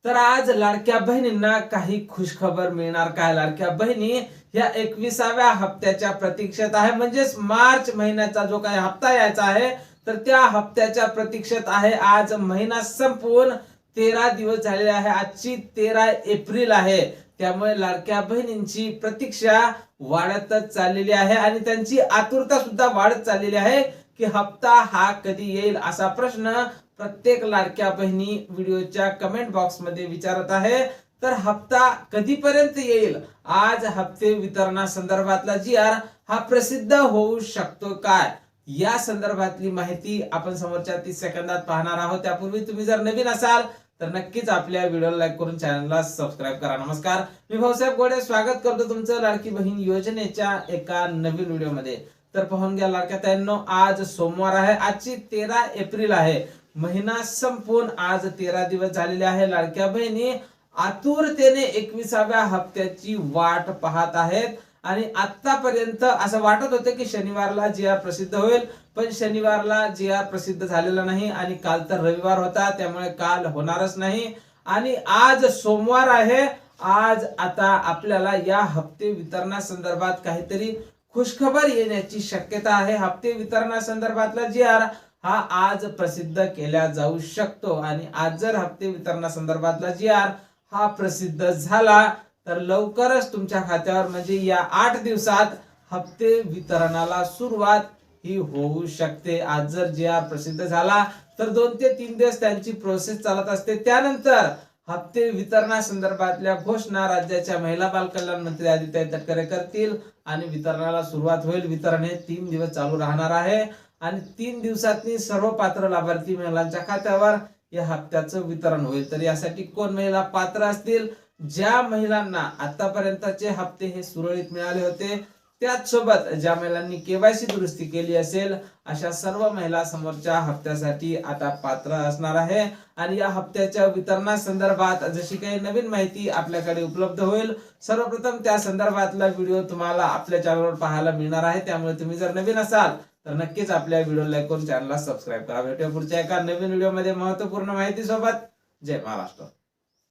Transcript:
तर आज लाडक्या बहिणींना काही खुशखबर मिळणार काय? लाडक्या बहिणी या 21व्या हप्त्याच्या प्रतीक्षेत आहे, म्हणजेच मार्च महिन्याचा जो काही हप्ता यायचा आहे तर त्या हप्त्याच्या प्रतीक्षेत आहे। आज महिना संपून 13 दिवस झालेले आहे। आजची 13 एप्रिल आहे, त्यामुळे लाडक्या बहिणींची प्रतीक्षा वाढतच चाललेली आहे आणि त्यांची आतुरता सुद्धा वाढत चाललेली आहे की हप्ता हा कधी येईल असा प्रश्न प्रत्येक लाडक्या बहिणी व्हिडिओच्या कमेंट बॉक्स मध्ये विचारत आहे। तर हप्ता कधीपर्यंत येईल? आज हप्ते वितरणा संदर्भातला जी.आर हा प्रसिद्ध होऊ शकतो काय, या संदर्भातली माहिती आपण समोरच्या 30 सेकंदात पाहणार आहोत। त्यापूर्वी तुम्ही जर नवीन असाल तर नक्कीच आपल्या व्हिडिओला लाईक करून चॅनलला सबस्क्राईब करा। नमस्कार, मी भाऊसाहेब गोडे स्वागत करतो तुमचं लाडकी बहीण योजनेच्या एका नवीन व्हिडिओमध्ये। तर पाहून घ्या लाडक्या ताईंनो, आज सोमवार आहे, आजची 13 एप्रिल आहे। महिना संपून आज 13 दिवस झालेले आहे। लाडक्या बहिणी आतुरतेने 21व्या हप्त्याची वाट पाहत आहेत आणि आतापर्यंत असं वाटत होते की शनिवारला जी.आर प्रसिद्ध होईल, पण शनिवारला जी.आर प्रसिद्ध झालेला नाही आणि काल तर रविवार होता, त्यामुळे काल होणारच नाही आणि आज सोमवार आहे। आज आता आपल्याला या हप्ते वितरणा संदर्भात काहीतरी खुशखबर येण्याची शक्यता आहे। हप्ते वितरणा संदर्भातला जी.आर हा आज प्रसिद्ध केला जाऊ शकतो आणि आज जर हप्ते वितरणा संदर्भातला जी.आर हा प्रसिद्ध झाला तर लवकरच तुमच्या खात्यावर म्हणजे या 8 दिवसात हप्ते वितरणाला सुरुवात ही होऊ शकते। आज जर जी.आर प्रसिद्ध झाला तर 2 ते 3 दिवस त्यांची प्रोसेस चालत असते, त्यानंतर हप्ते वितरणा संदर्भातल्या घोषणा राज्याच्या महिला बाल कल्याण मंत्री आदित्य तटकरे करतील आणि वितरणाला सुरुवात होईल। वितरण हे 3 दिवस चालू राहणार आहे आणि 3 दिवसांनी सर्व पात्र लाभार्थी महिलांच्या खात्यावर या हप्त्याचं वितरण होईल। तर यासाठी कोण महिला पात्र असतील? ज्या महिलांना आतापर्यंतचे हप्ते हे सुरळीत मिळाले होते, त्याच सोबत ज्या महिलांनी केवायसी दुरुस्ती केली असेल, अशा सर्व महिला समोरच्या हप्त्यासाठी आता पात्र असणार आहे आणि या हप्त्याच्या वितरणा संदर्भात जशी काही नवीन माहिती आपल्याकडे उपलब्ध होईल, सर्वप्रथम त्या संदर्भातला व्हिडिओ तुम्हाला आपल्या चॅनलवर पाहायला मिळणार आहे। त्यामुळे तुम्ही जर नवीन असाल तर नक्कीच आपल्या व्हिडिओ लाईक करून चॅनलला सबस्क्राईब करा। भेटूया पुढच्या एका नवीन व्हिडिओमध्ये महत्त्वपूर्ण माहिती सोबत। जय महाराष्ट्र।